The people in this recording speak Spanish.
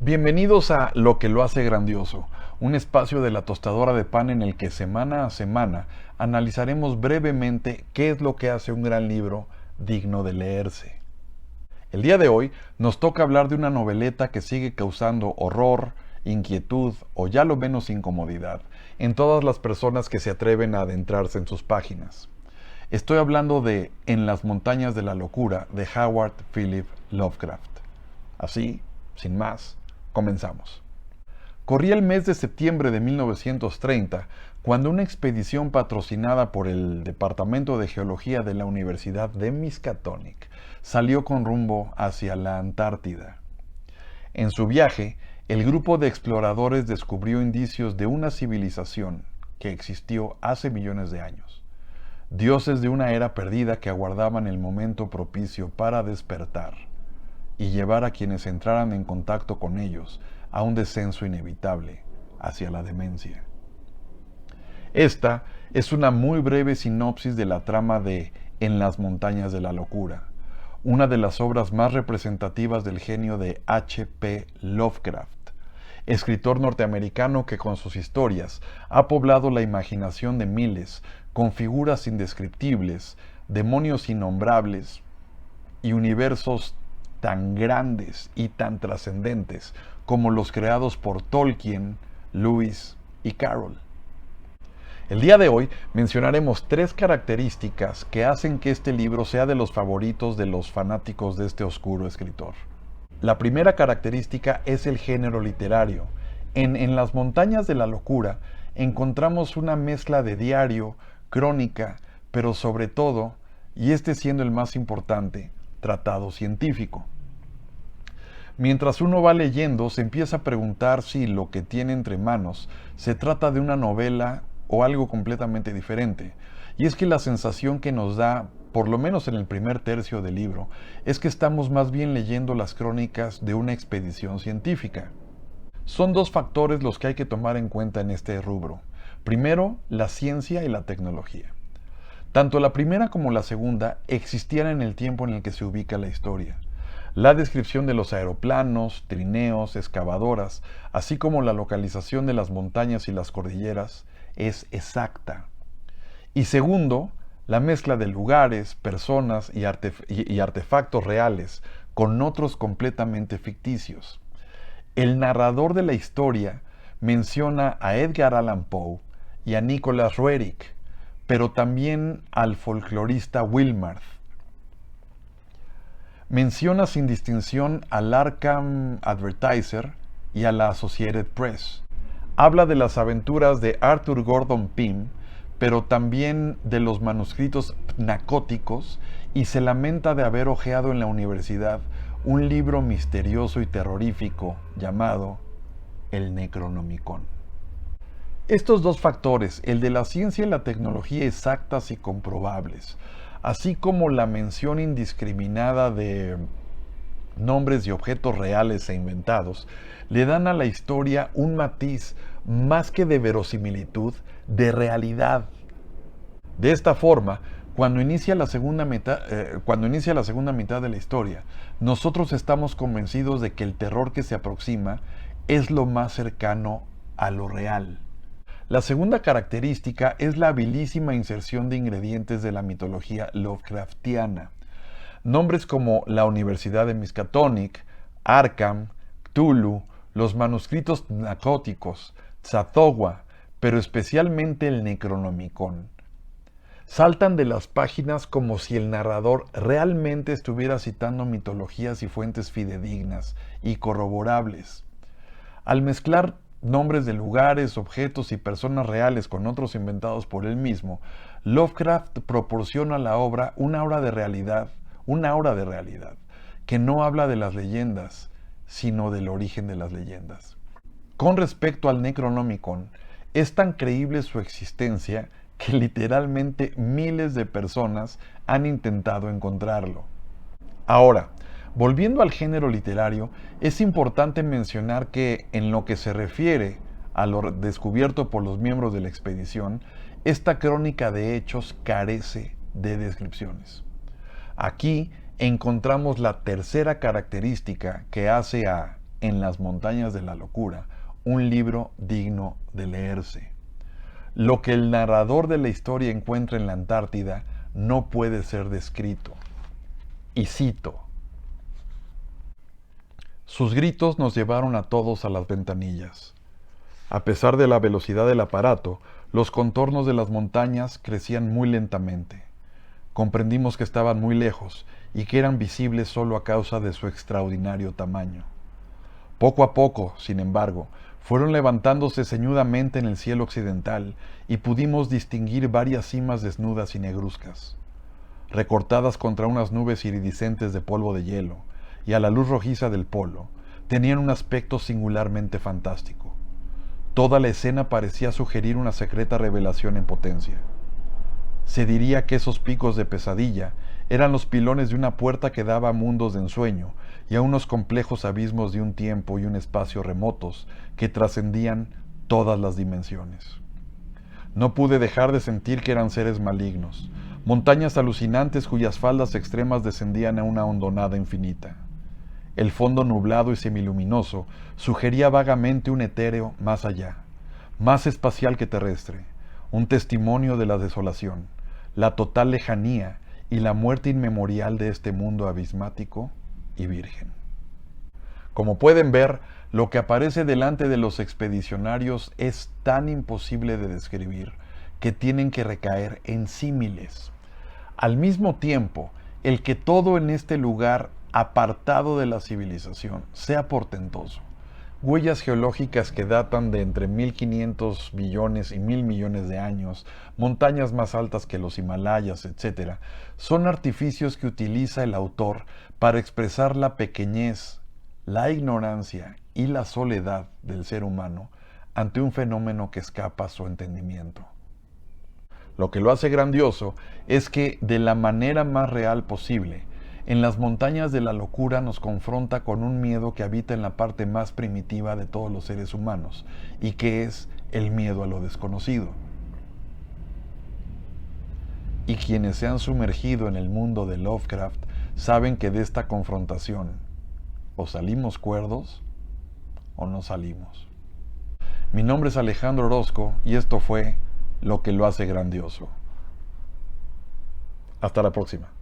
Bienvenidos a Lo que lo hace grandioso, un espacio de la tostadora de pan en el que semana a semana analizaremos brevemente qué es lo que hace un gran libro digno de leerse. El día de hoy nos toca hablar de una noveleta que sigue causando horror, inquietud o ya lo menos incomodidad en todas las personas que se atreven a adentrarse en sus páginas. Estoy hablando de En las montañas de la locura de Howard Philip Lovecraft. Así, sin más, comenzamos. Corría el mes de septiembre de 1930 cuando una expedición patrocinada por el Departamento de Geología de la Universidad de Miskatonic salió con rumbo hacia la Antártida. En su viaje, el grupo de exploradores descubrió indicios de una civilización que existió hace millones de años. Dioses de una era perdida que aguardaban el momento propicio para despertar y llevar a quienes entraran en contacto con ellos a un descenso inevitable hacia la demencia. Esta es una muy breve sinopsis de la trama de En las montañas de la locura, una de las obras más representativas del genio de H. P. Lovecraft, escritor norteamericano que con sus historias ha poblado la imaginación de miles con figuras indescriptibles, demonios innombrables y universos tan grandes y tan trascendentes como los creados por Tolkien, Lewis y Carroll. El día de hoy mencionaremos 3 características que hacen que este libro sea de los favoritos de los fanáticos de este oscuro escritor. La primera característica es el género literario. En las montañas de la locura encontramos una mezcla de diario, crónica, pero sobre todo, y este siendo el más importante, tratado científico. Mientras uno va leyendo, se empieza a preguntar si lo que tiene entre manos se trata de una novela o algo completamente diferente. Y es que la sensación que nos da, por lo menos en el primer tercio del libro, es que estamos más bien leyendo las crónicas de una expedición científica. Son 2 factores los que hay que tomar en cuenta en este rubro. Primero, la ciencia y la tecnología. Tanto la primera como la segunda existían en el tiempo en el que se ubica la historia. La descripción de los aeroplanos, trineos, excavadoras, así como la localización de las montañas y las cordilleras, es exacta. Y segundo, la mezcla de lugares, personas y artefactos reales con otros completamente ficticios. El narrador de la historia menciona a Edgar Allan Poe y a Nicholas Roerich, pero también al folclorista Wilmarth. Menciona sin distinción al Arkham Advertiser y a la Associated Press. Habla de las aventuras de Arthur Gordon Pym, pero también de los manuscritos pnacóticos y se lamenta de haber hojeado en la universidad un libro misterioso y terrorífico llamado el Necronomicon. Estos 2 factores, el de la ciencia y la tecnología exactas y comprobables, así como la mención indiscriminada de nombres y objetos reales e inventados, le dan a la historia un matiz más que de verosimilitud, de realidad. De esta forma, cuando inicia la segunda mitad de la historia, nosotros estamos convencidos de que el terror que se aproxima es lo más cercano a lo real. La segunda característica es la habilísima inserción de ingredientes de la mitología Lovecraftiana. Nombres como la Universidad de Miskatonic, Arkham, Cthulhu, los manuscritos pnacóticos, Tzathowa, pero especialmente el Necronomicon. Saltan de las páginas como si el narrador realmente estuviera citando mitologías y fuentes fidedignas y corroborables. Al mezclar nombres de lugares, objetos y personas reales con otros inventados por él mismo, Lovecraft proporciona a la obra una aura de realidad, que no habla de las leyendas, sino del origen de las leyendas. Con respecto al Necronomicon, es tan creíble su existencia que literalmente miles de personas han intentado encontrarlo. Ahora, volviendo al género literario, es importante mencionar que en lo que se refiere a lo descubierto por los miembros de la expedición, esta crónica de hechos carece de descripciones. Aquí encontramos la tercera característica que hace a En las montañas de la locura, un libro digno de leerse. Lo que el narrador de la historia encuentra en la Antártida no puede ser descrito. Y cito: sus gritos nos llevaron a todos a las ventanillas. A pesar de la velocidad del aparato, los contornos de las montañas crecían muy lentamente. Comprendimos que estaban muy lejos y que eran visibles solo a causa de su extraordinario tamaño. Poco a poco, sin embargo, fueron levantándose ceñudamente en el cielo occidental y pudimos distinguir varias cimas desnudas y negruzcas, recortadas contra unas nubes iridiscentes de polvo de hielo, y a la luz rojiza del polo, tenían un aspecto singularmente fantástico. Toda la escena parecía sugerir una secreta revelación en potencia. Se diría que esos picos de pesadilla eran los pilones de una puerta que daba a mundos de ensueño y a unos complejos abismos de un tiempo y un espacio remotos que trascendían todas las dimensiones. No pude dejar de sentir que eran seres malignos, montañas alucinantes cuyas faldas extremas descendían a una hondonada infinita. El fondo nublado y semiluminoso sugería vagamente un etéreo más allá, más espacial que terrestre, un testimonio de la desolación, la total lejanía y la muerte inmemorial de este mundo abismático y virgen. Como pueden ver, lo que aparece delante de los expedicionarios es tan imposible de describir que tienen que recaer en símiles. Al mismo tiempo, el que todo en este lugar apartado de la civilización sea portentoso. Huellas geológicas que datan de entre 1.500 millones y 1.000 millones de años, montañas más altas que los Himalayas, etc., son artificios que utiliza el autor para expresar la pequeñez, la ignorancia y la soledad del ser humano ante un fenómeno que escapa a su entendimiento. Lo que lo hace grandioso es que, de la manera más real posible, en las montañas de la locura nos confronta con un miedo que habita en la parte más primitiva de todos los seres humanos, y que es el miedo a lo desconocido. Y quienes se han sumergido en el mundo de Lovecraft saben que de esta confrontación o salimos cuerdos o no salimos. Mi nombre es Alejandro Orozco y esto fue Lo que lo hace grandioso. Hasta la próxima.